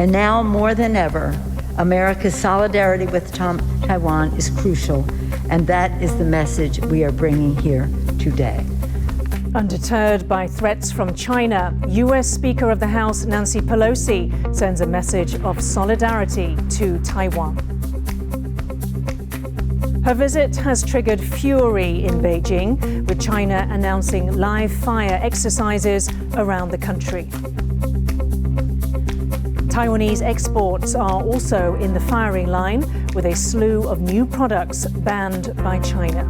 And now more than ever, America's solidarity with Taiwan is crucial, and that is the message we are bringing here today. Undeterred by threats from China, U.S. Speaker of the House Nancy Pelosi sends a message of solidarity to Taiwan. Her visit has triggered fury in Beijing, with China announcing live fire exercises around the country. Taiwanese exports are also in the firing line, with a slew of new products banned by China.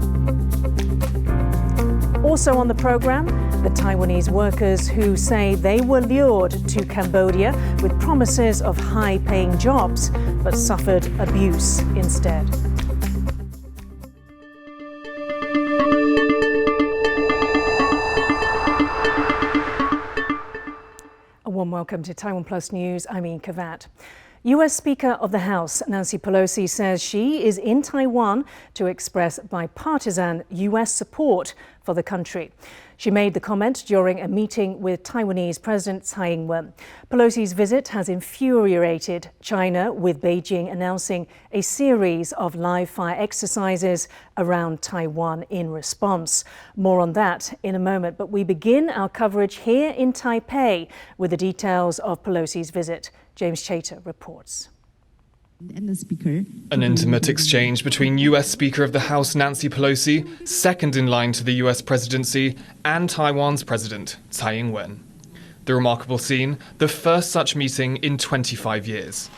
Also on the program, the Taiwanese workers who say they were lured to Cambodia with promises of high-paying jobs, but suffered abuse instead. A warm welcome to TaiwanPlus News. I'm Yin Khvat. U.S. Speaker of the House Nancy Pelosi says she is in Taiwan to express bipartisan U.S. support for the country. She made the comment during a meeting with Taiwanese President Tsai Ing-wen. Pelosi's visit has infuriated China, with Beijing announcing a series of live-fire exercises around Taiwan in response. More on that in a moment, but we begin our coverage here in Taipei with the details of Pelosi's visit. James Chater reports. An intimate exchange between US Speaker of the House Nancy Pelosi, second in line to the US presidency, and Taiwan's President Tsai Ing-wen. The remarkable scene, the first such meeting in 25 years.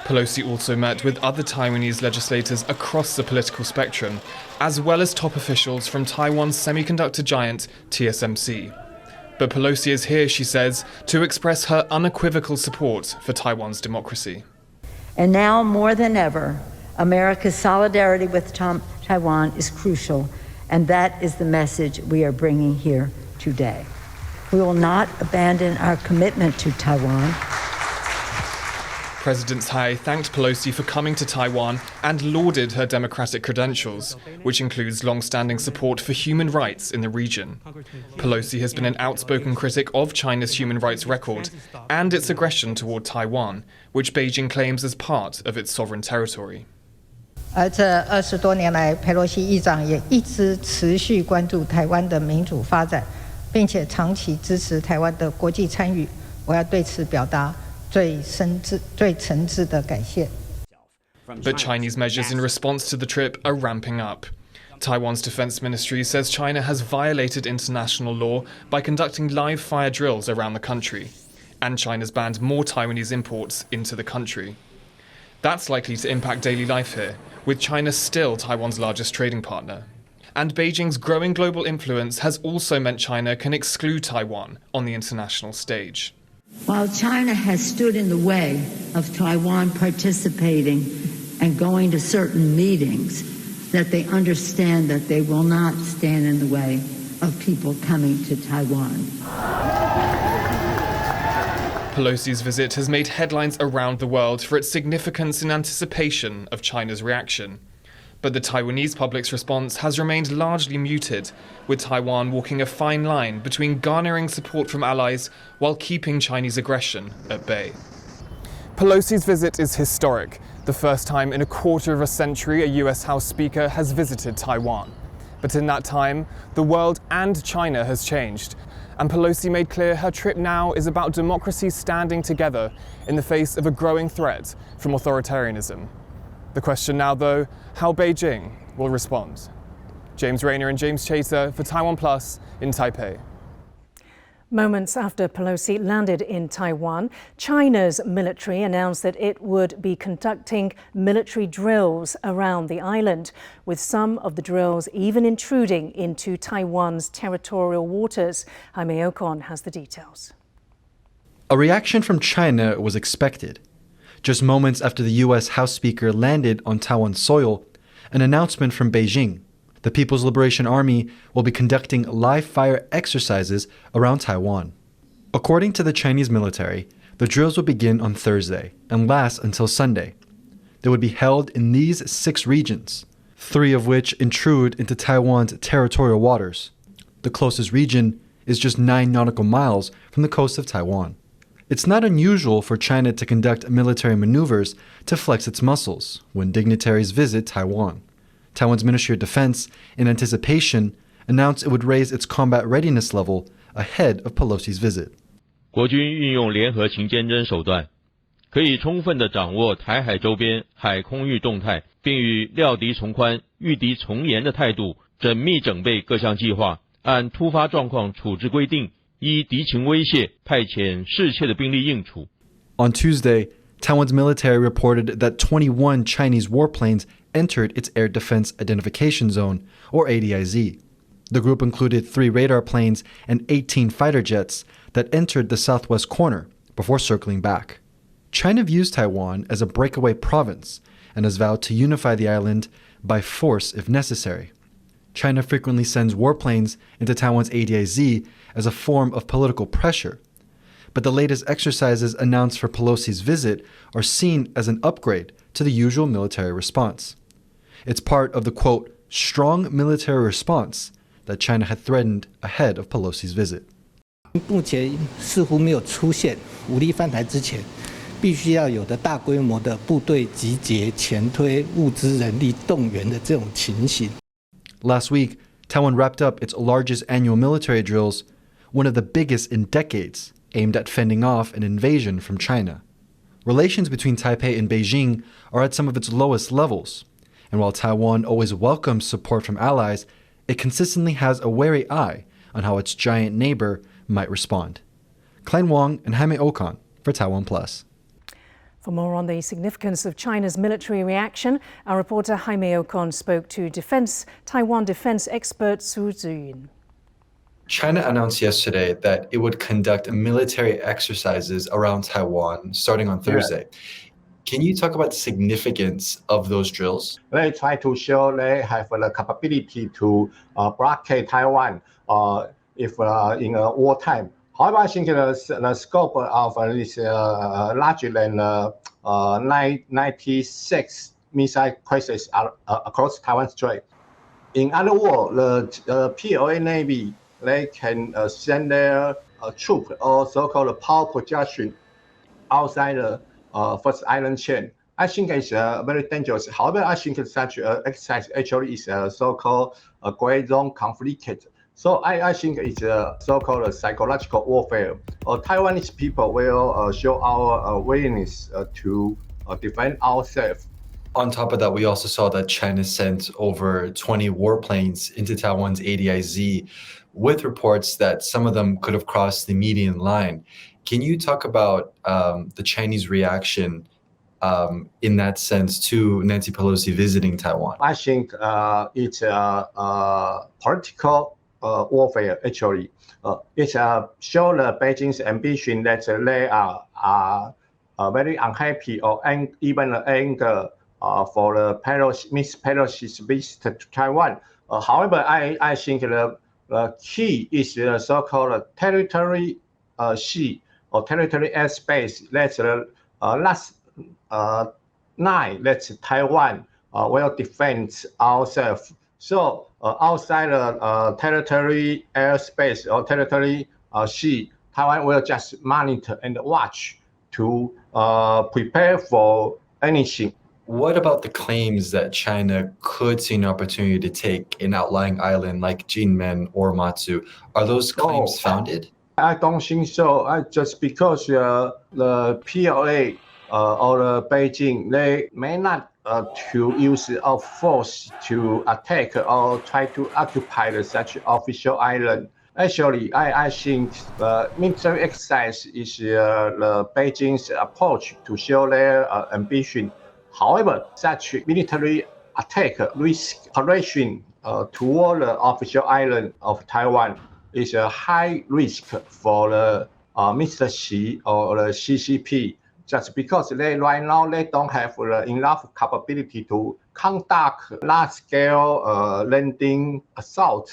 Pelosi also met with other Taiwanese legislators across the political spectrum, as well as top officials from Taiwan's semiconductor giant TSMC. But Pelosi is here, she says, to express her unequivocal support for Taiwan's democracy. And now more than ever, America's solidarity with Taiwan is crucial, and that is the message we are bringing here today. We will not abandon our commitment to Taiwan. President Tsai thanked Pelosi for coming to Taiwan and lauded her democratic credentials, which includes long-standing support for human rights in the region. Pelosi has been an outspoken critic of China's human rights record and its aggression toward Taiwan, which Beijing claims as part of its sovereign territory. 而这20多年来，佩洛西议长也一直持续关注台湾的民主发展，并且长期支持台湾的国际参与。我要对此表达 最诚挚的感谢。 But Chinese measures in response to the trip are ramping up. Taiwan's defense ministry says China has violated international law by conducting live fire drills around the country, and China's banned more Taiwanese imports into the country. That's likely to impact daily life here, with China still Taiwan's largest trading partner. And Beijing's growing global influence has also meant China can exclude Taiwan on the international stage. While China has stood in the way of Taiwan participating and going to certain meetings, that they understand that they will not stand in the way of people coming to Taiwan. Pelosi's visit has made headlines around the world for its significance in anticipation of China's reaction. But the Taiwanese public's response has remained largely muted, with Taiwan walking a fine line between garnering support from allies while keeping Chinese aggression at bay. Pelosi's visit is historic, the first time in a quarter of a century a US House Speaker has visited Taiwan. But in that time, the world and China has changed, and Pelosi made clear her trip now is about democracy standing together in the face of a growing threat from authoritarianism. The question now, though, how Beijing will respond. James Rayner and James Chater for TaiwanPlus in Taipei. Moments after Pelosi landed in Taiwan, China's military announced that it would be conducting military drills around the island, with some of the drills even intruding into Taiwan's territorial waters. Jaime Ocon has the details. A reaction from China was expected. Just moments after the U.S. House Speaker landed on Taiwan soil, an announcement from Beijing. The People's Liberation Army will be conducting live-fire exercises around Taiwan. According to the Chinese military, the drills will begin on Thursday and last until Sunday. They would be held in these 6 regions, 3 of which intrude into Taiwan's territorial waters. The closest region is just 9 nautical miles from the coast of Taiwan. It's not unusual for China to conduct military maneuvers to flex its muscles when dignitaries visit Taiwan. Taiwan's Ministry of Defense, in anticipation, announced it would raise its combat readiness level ahead of Pelosi's visit. 国军运用联合勤监侦手段，可以充分地掌握台海周边海空域动态，并以料敌从宽、御敌从严的态度，缜密整备各项计划，按突发状况处置规定，依敌情威胁派遣适切的兵力应处。 On Tuesday, Taiwan's military reported that 21 Chinese warplanes entered its Air Defense Identification Zone, or ADIZ. The group included 3 radar planes and 18 fighter jets that entered the southwest corner before circling back. China views Taiwan as a breakaway province and has vowed to unify the island by force if necessary. China frequently sends warplanes into Taiwan's ADIZ as a form of political pressure, but the latest exercises announced for Pelosi's visit are seen as an upgrade to the usual military response. It's part of the, quote, strong military response that China had threatened ahead of Pelosi's visit. 目前似乎没有出现武力犯台之前必须要有的大规模的部队集结、前推、物资、人力动员的这种情形。 Last week, Taiwan wrapped up its largest annual military drills, one of the biggest in decades, aimed at fending off an invasion from China. Relations between Taipei and Beijing are at some of its lowest levels, and while Taiwan always welcomes support from allies, it consistently has a wary eye on how its giant neighbor might respond. Klein Wong and Jaime Okan for TaiwanPlus. For more on the significance of China's military reaction, our reporter Jaime Okan spoke to Taiwan defense expert Su Ziyun. China announced yesterday that it would conduct military exercises around Taiwan starting on Thursday. Can you talk about the significance of those drills? They try to show they have the capability to blockade Taiwan if in a wartime. However, I think the scope of this larger than 96 missile crisis across Taiwan Strait. In other words, the PLA Navy, they can send their troop or so-called power projection outside the first island chain. I think it's very dangerous. However, I think such exercise actually is a so-called gray zone conflict. So I think it's a so-called psychological warfare. Taiwanese people will show our willingness to defend ourselves. On top of that, we also saw that China sent over 20 warplanes into Taiwan's ADIZ, with reports that some of them could have crossed the median line. Can you talk about the Chinese reaction in that sense to Nancy Pelosi visiting Taiwan? I think it's a political warfare, actually. It shows Beijing's ambition that they are very unhappy or even anger for the Miss Pelosi's visit to Taiwan. However, I think the key is the so-called territory sea or territory airspace. That's the last night that Taiwan will defend ourselves. So outside the territory airspace or territory sea, Taiwan will just monitor and watch to prepare for anything. What about the claims that China could see an opportunity to take an outlying island like Jinmen or Matsu? Are those claims founded? I don't think so. Just because the PLA or the Beijing, they may not to use of force to attack or try to occupy such official island. Actually, I think military exercise is the Beijing's approach to show their ambition. However, such military attack risk operation toward the official island of Taiwan is a high risk for the Mr. Xi or the CCP, just because right now they don't have enough capability to conduct large-scale landing assault.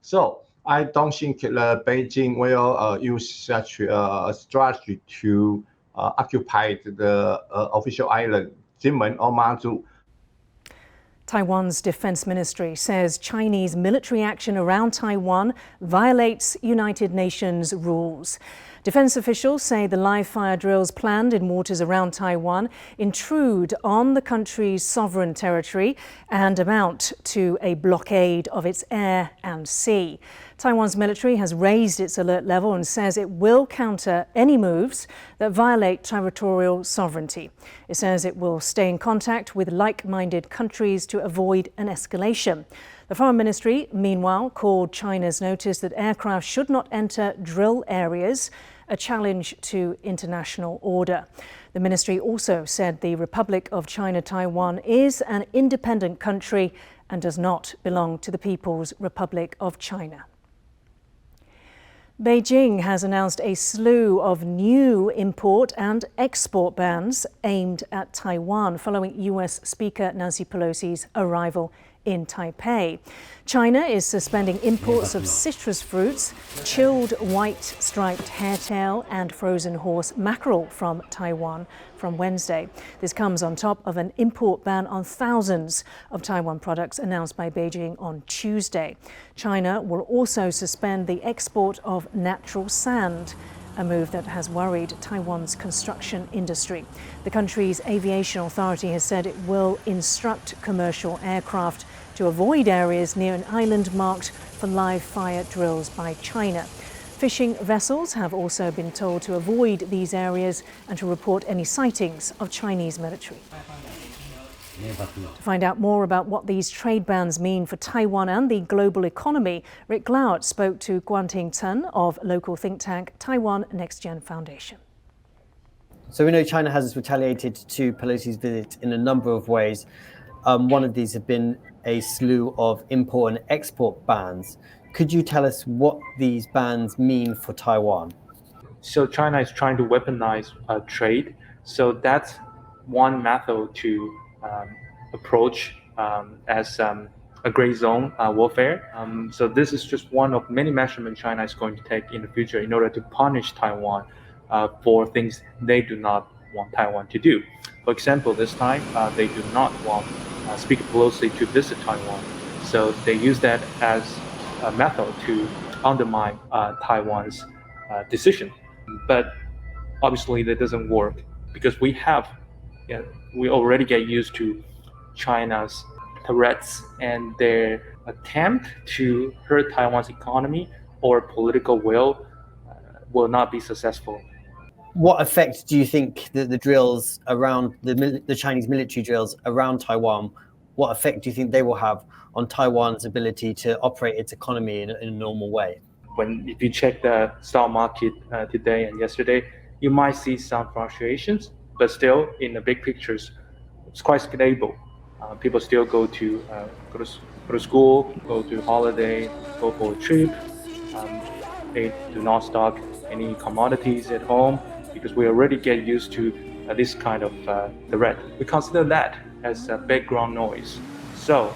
So I don't think Beijing will use such a strategy to occupy the official island, Jinmen or Matsu. Taiwan's defense ministry says Chinese military action around Taiwan violates United Nations rules. Defense officials say the live fire drills planned in waters around Taiwan intrude on the country's sovereign territory and amount to a blockade of its air and sea. Taiwan's military has raised its alert level and says it will counter any moves that violate territorial sovereignty. It says it will stay in contact with like-minded countries to avoid an escalation. The Foreign Ministry, meanwhile, called China's notice that aircraft should not enter drill areas a challenge to international order. The ministry also said the Republic of China Taiwan is an independent country and does not belong to the People's Republic of China. Beijing has announced a slew of new import and export bans aimed at Taiwan following US Speaker Nancy Pelosi's arrival in Taipei. China is suspending imports of citrus fruits, chilled white striped hairtail and frozen horse mackerel from Taiwan from Wednesday. This comes on top of an import ban on thousands of Taiwan products announced by Beijing on Tuesday. China will also suspend the export of natural sand, a move that has worried Taiwan's construction industry. The country's aviation authority has said it will instruct commercial aircraft to avoid areas near an island marked for live fire drills by China. Fishing vessels have also been told to avoid these areas and to report any sightings of Chinese military. To find out more about what these trade bans mean for Taiwan and the global economy, Rick Glauert spoke to Guanting Chen of local think tank Taiwan Next Gen Foundation. So we know China has retaliated to Pelosi's visit in a number of ways. One of these have been a slew of import and export bans. Could you tell us what these bans mean for Taiwan? So China is trying to weaponize trade. So that's one method to approach as a gray zone warfare. So this is just one of many measurements China is going to take in the future in order to punish Taiwan for things they do not want Taiwan to do. For example, this time they do not want Speaker Pelosi to visit Taiwan. So they use that as a method to undermine Taiwan's decision. But obviously that doesn't work because we already get used to China's threats and their attempt to hurt Taiwan's economy or political will not be successful. What effect do you think that the drills around the Chinese military drills around Taiwan, what effect do you think they will have on Taiwan's ability to operate its economy in a normal way? If you check the stock market today and yesterday, you might see some fluctuations, but still in the big pictures, it's quite stable. People still go to school, go to holiday, go for a trip. They do not stock any commodities at home because we already get used to this kind of threat. We consider that as a background noise. So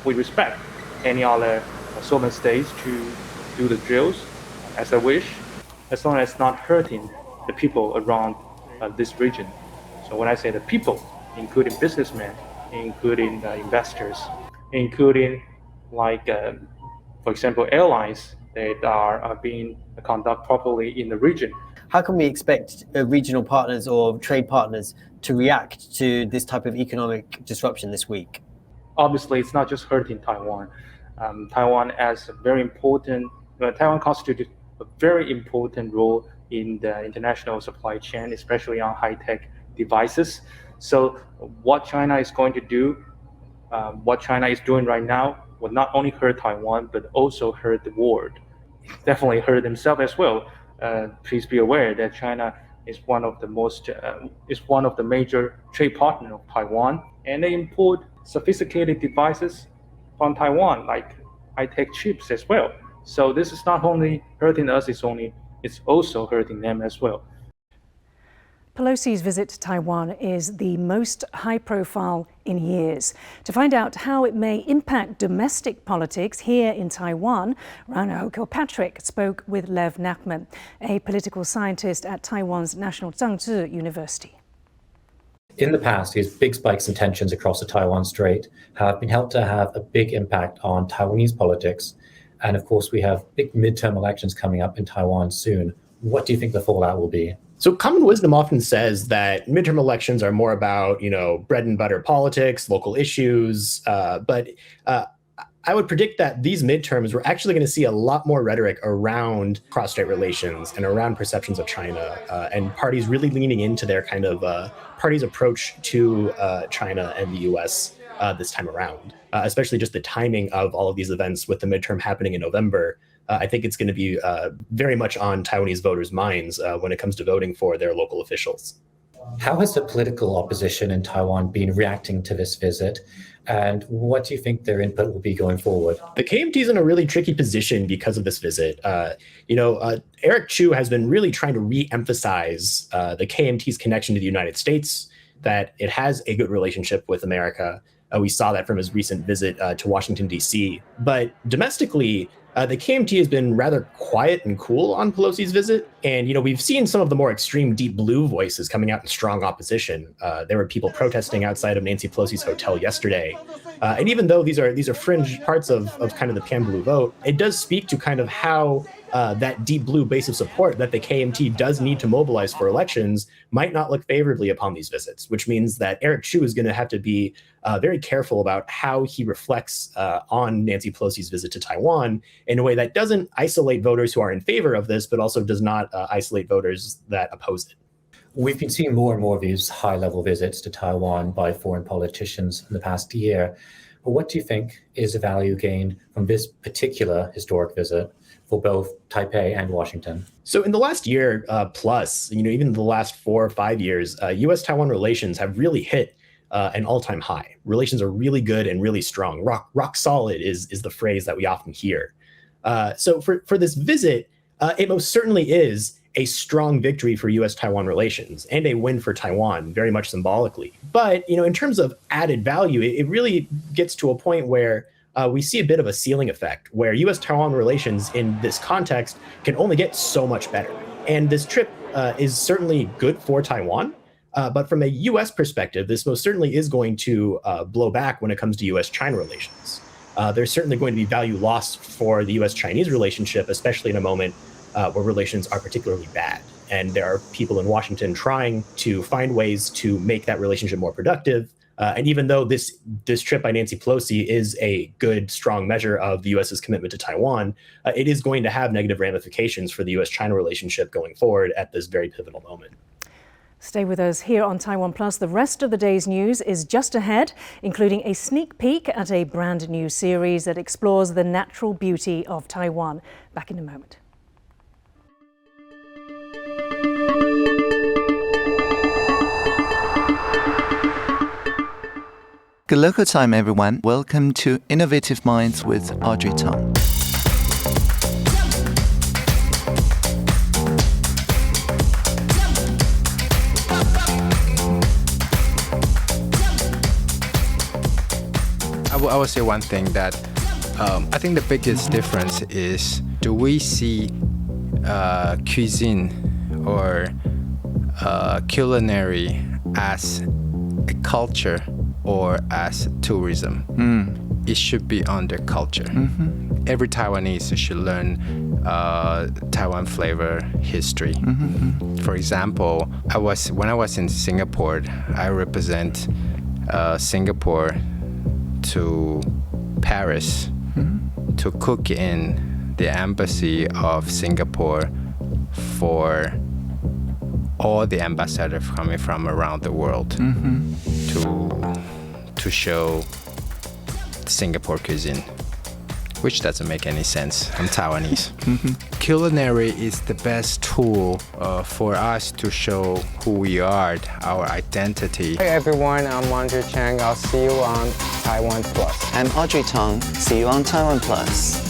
we respect any other sovereign states to do the drills as they wish, as long as it's not hurting the people around this region. So when I say the people, including businessmen, including investors, including for example, airlines that are being conducted properly in the region. How can we expect regional partners or trade partners to react to this type of economic disruption this week? Obviously, it's not just hurting Taiwan. Taiwan has a very important, Taiwan constitutes a very important role in the international supply chain, especially on high-tech devices. So what China is going to do, what China is doing right now, will not only hurt Taiwan, but also hurt the world. Definitely hurt themselves as well. Please be aware that China is one of the major trade partners of Taiwan, and they import sophisticated devices from Taiwan, like high-tech chips as well. So this is not only hurting us, it's also hurting them as well. Pelosi's visit to Taiwan is the most high-profile in years. To find out how it may impact domestic politics here in Taiwan, Rana Kilpatrick spoke with Lev Nachman, a political scientist at Taiwan's National Zhangzhi University. In the past, these big spikes in tensions across the Taiwan Strait have been held to have a big impact on Taiwanese politics. And of course, we have big midterm elections coming up in Taiwan soon. What do you think the fallout will be? So common wisdom often says that midterm elections are more about, bread and butter politics, local issues. But I would predict that these midterms, we're actually going to see a lot more rhetoric around cross-strait relations and around perceptions of China, and parties really leaning into their kind of party's approach to China and the U.S. This time around, especially just the timing of all of these events with the midterm happening in November. I think it's going to be very much on Taiwanese voters' minds when it comes to voting for their local officials. How has the political opposition in Taiwan been reacting to this visit? And what do you think their input will be going forward? The KMT is in a really tricky position because of this visit. Eric Chu has been really trying to re-emphasize the KMT's connection to the United States, that it has a good relationship with America. We saw that from his recent visit to Washington, D.C. But domestically, the KMT has been rather quiet and cool on Pelosi's visit. And, we've seen some of the more extreme deep blue voices coming out in strong opposition. There were people protesting outside of Nancy Pelosi's hotel yesterday. And even though these are fringe parts of kind of the pan blue vote, it does speak to kind of how that deep blue base of support that the KMT does need to mobilize for elections might not look favorably upon these visits, which means that Eric Chu is going to have to be very careful about how he reflects on Nancy Pelosi's visit to Taiwan in a way that doesn't isolate voters who are in favor of this, but also does not isolate voters that oppose it. We've been seeing more and more of these high-level visits to Taiwan by foreign politicians in the past year. But what do you think is the value gained from this particular historic visit for both Taipei and Washington? So in the last year plus, even the last 4 or 5 years, U.S.-Taiwan relations have really hit an all-time high. Relations are really good and really strong. Rock solid is the phrase that we often hear. So for this visit, it most certainly is a strong victory for U.S.-Taiwan relations and a win for Taiwan, very much symbolically. But, in terms of added value, it really gets to a point where we see a bit of a ceiling effect, where U.S.-Taiwan relations in this context can only get so much better. And this trip is certainly good for Taiwan. But from a U.S. perspective, this most certainly is going to blow back when it comes to U.S.-China relations. There's certainly going to be value lost for the U.S.-Chinese relationship, especially in a moment where relations are particularly bad. And there are people in Washington trying to find ways to make that relationship more productive. And even though this trip by Nancy Pelosi is a good, strong measure of the U.S.'s commitment to Taiwan, it is going to have negative ramifications for the U.S.-China relationship going forward at this very pivotal moment. Stay with us here on TaiwanPlus. The rest of the day's news is just ahead, including a sneak peek at a brand new series that explores the natural beauty of Taiwan. Back in a moment. Good local time, everyone. Welcome to Innovative Minds with Audrey Tong. I would say one thing that I think the biggest difference is, do we see cuisine or culinary as a culture or as tourism? It should be under culture. Every Taiwanese should learn Taiwan flavor history. For example, when I was in Singapore, I represent Singapore to Paris to cook in the embassy of Singapore for all the ambassadors coming from around the world to show Singapore cuisine, which doesn't make any sense. I'm Taiwanese. Culinary is the best tool for us to show who we are, our identity. Hey everyone, I'm Andre Chang. I'll see you on TaiwanPlus. I'm Audrey Tong. See you on TaiwanPlus.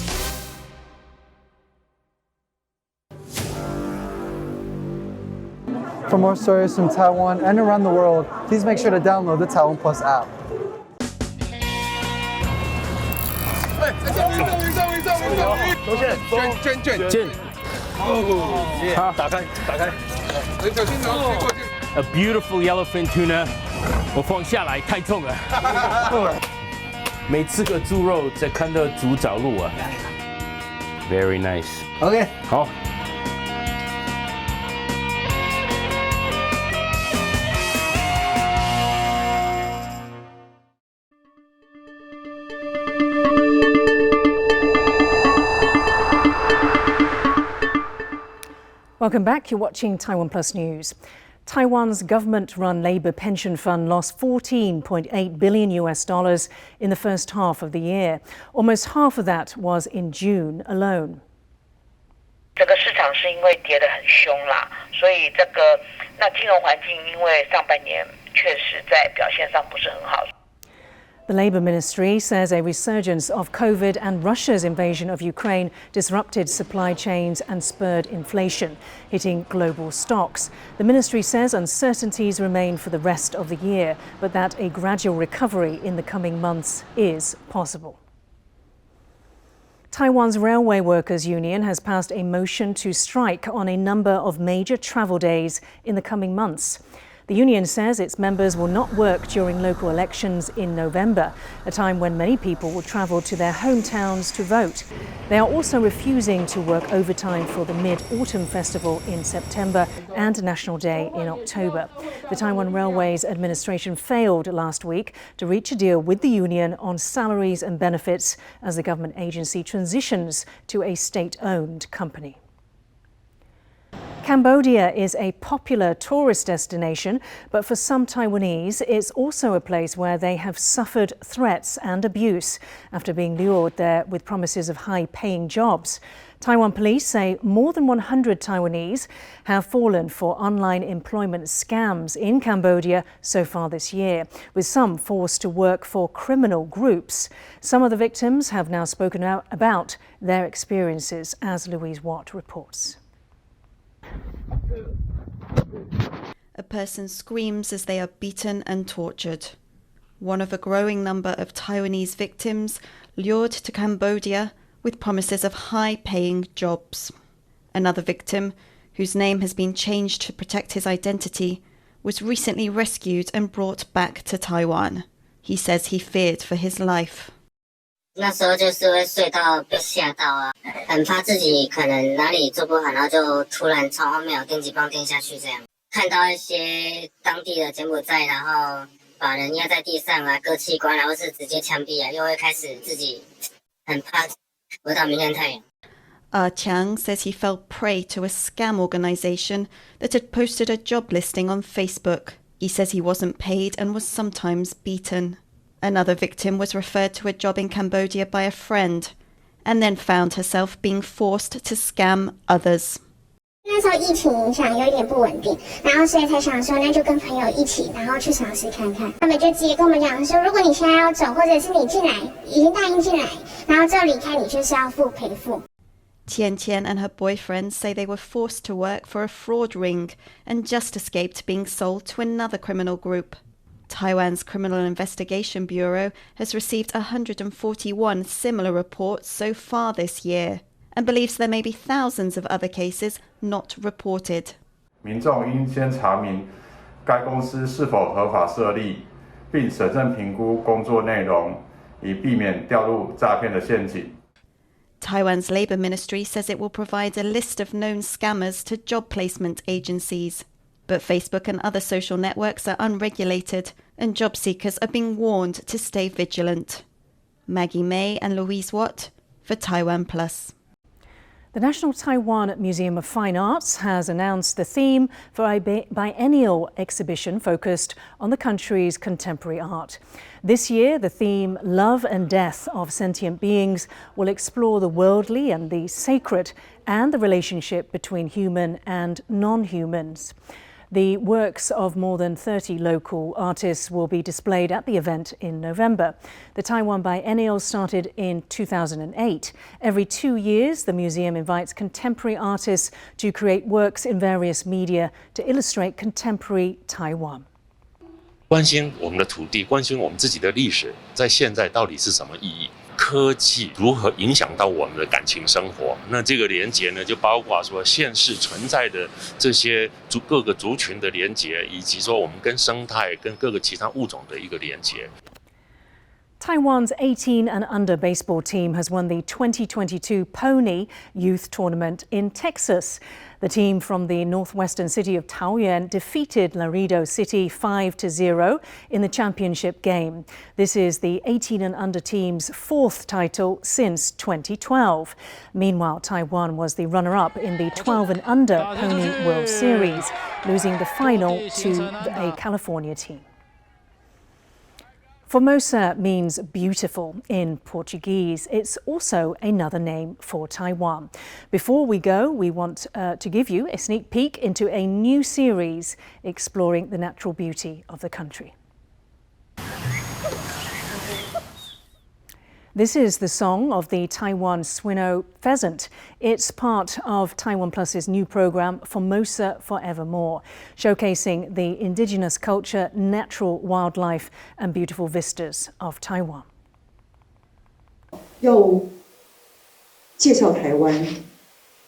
For more stories from Taiwan and around the world, please make sure to download the TaiwanPlus app. A beautiful yellowfin tuna 我放下来太重了。没吃个猪肉，再看到猪脚路啊。Very nice。OK， 好。Welcome back. You're watching TaiwanPlus News. Taiwan's government-run labor pension fund lost $14.8 billion in the first half of the year. Almost half of that was in June alone. 这个市场是因为跌得很凶啦，所以那金融环境因为上半年确实在表现上不是很好。 The Labour Ministry says a resurgence of COVID and Russia's invasion of Ukraine disrupted supply chains and spurred inflation, hitting global stocks. The ministry says uncertainties remain for the rest of the year, but that a gradual recovery in the coming months is possible. Taiwan's Railway Workers Union has passed a motion to strike on a number of major travel days in the coming months. The union says its members will not work during local elections in November, a time when many people will travel to their hometowns to vote. They are also refusing to work overtime for the Mid-Autumn Festival in September and National Day in October. The Taiwan Railways Administration failed last week to reach a deal with the union on salaries and benefits as the government agency transitions to a state-owned company. Cambodia is a popular tourist destination, but for some Taiwanese, it's also a place where they have suffered threats and abuse after being lured there with promises of high-paying jobs. Taiwan police say more than 100 Taiwanese have fallen for online employment scams in Cambodia so far this year, with some forced to work for criminal groups. Some of the victims have now spoken out about their experiences, as Louise Watt reports. A person screams as they are beaten and tortured. One of a growing number of Taiwanese victims lured to Cambodia with promises of high-paying jobs. Another victim, whose name has been changed to protect his identity, was recently rescued and brought back to Taiwan. He says he feared for his life. 那时候就是会睡到被吓到啊，很怕自己可能哪里做不好，然后就突然从后面有电击棒电下去这样。看到一些当地的柬埔寨，然后把人压在地上啊，割器官，然后是直接枪毙啊，又会开始自己很怕回到明天太阳。Chiang says he fell prey to a scam organisation that had posted a job listing on Facebook. He says he wasn't paid and was sometimes beaten. Another victim was referred to a job in Cambodia by a friend and then found herself being forced to scam others. 那时候疫情影响有一点不稳定，然后所以才想说那就跟朋友一起，然后去尝试看看。他们就直接跟我们讲说，如果你现在要走，或者是你进来已经答应进来，然后之后离开，你就是要付赔付。Tian Tian and her boyfriend say they were forced to work for a fraud ring and just escaped being sold to another criminal group. Taiwan's Criminal Investigation Bureau has received 141 similar reports so far this year and believes there may be thousands of other cases not reported. 民众应先查明该公司是否合法设立，并审慎评估工作内容，以避免掉入诈骗的陷阱。 Taiwan's Labour Ministry says it will provide a list of known scammers to job placement agencies. But Facebook and other social networks are unregulated and job seekers are being warned to stay vigilant. Maggie May and Louise Watt for TaiwanPlus. The National Taiwan Museum of Fine Arts has announced the theme for a biennial exhibition focused on the country's contemporary art. This year, the theme, Love and Death of Sentient Beings, will explore the worldly and the sacred and the relationship between human and non-humans. The works of more than 30 local artists will be displayed at the event in November. The Taiwan Biennial started in 2008. Every 2 years, the museum invites contemporary artists to create works in various media to illustrate contemporary Taiwan. 关心我们的土地，关心我们自己的历史，在现在到底是什么意义？科技如何影响到我们的感情生活。那这个连结呢，就包括说现世存在的这些各个族群的连结，以及说我们跟生态、跟各个其他物种的一个连结。Taiwan's 18 and under baseball team has won the 2022 Pony Youth Tournament in Texas. The team from the northwestern city of Taoyuan defeated Laredo City 5-0 in the championship game. This is the 18 and under team's fourth title since 2012. Meanwhile, Taiwan was the runner-up in the 12 and under Pony World Series, losing the final to a California team. Formosa means beautiful in Portuguese. It's also another name for Taiwan. Before we go, we want to give you a sneak peek into a new series exploring the natural beauty of the country. This is the song of the Taiwan Swinnow pheasant. It's part of TaiwanPlus's new program, Formosa Forevermore, showcasing the indigenous culture, natural wildlife and beautiful vistas of Taiwan. 要介绍台湾，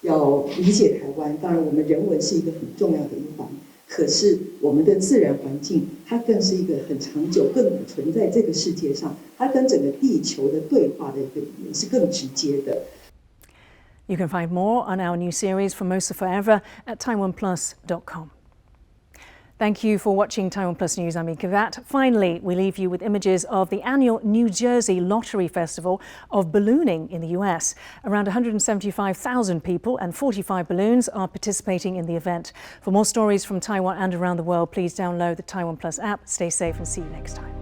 要理解台湾，当然我们人文是一个很重要的一环。可是我们的自然环境，它更是一个很长久、更存在这个世界上，它跟整个地球的对话的一个语言是更直接的。You can find more on our new series Formosa Forever at TaiwanPlus.com. Thank you for watching Taiwan Plus News. I'm Yin Khvat. Finally, we leave you with images of the annual New Jersey Lottery Festival of ballooning in the US. Around 175,000 people and 45 balloons are participating in the event. For more stories from Taiwan and around the world, please download the Taiwan Plus app. Stay safe and see you next time.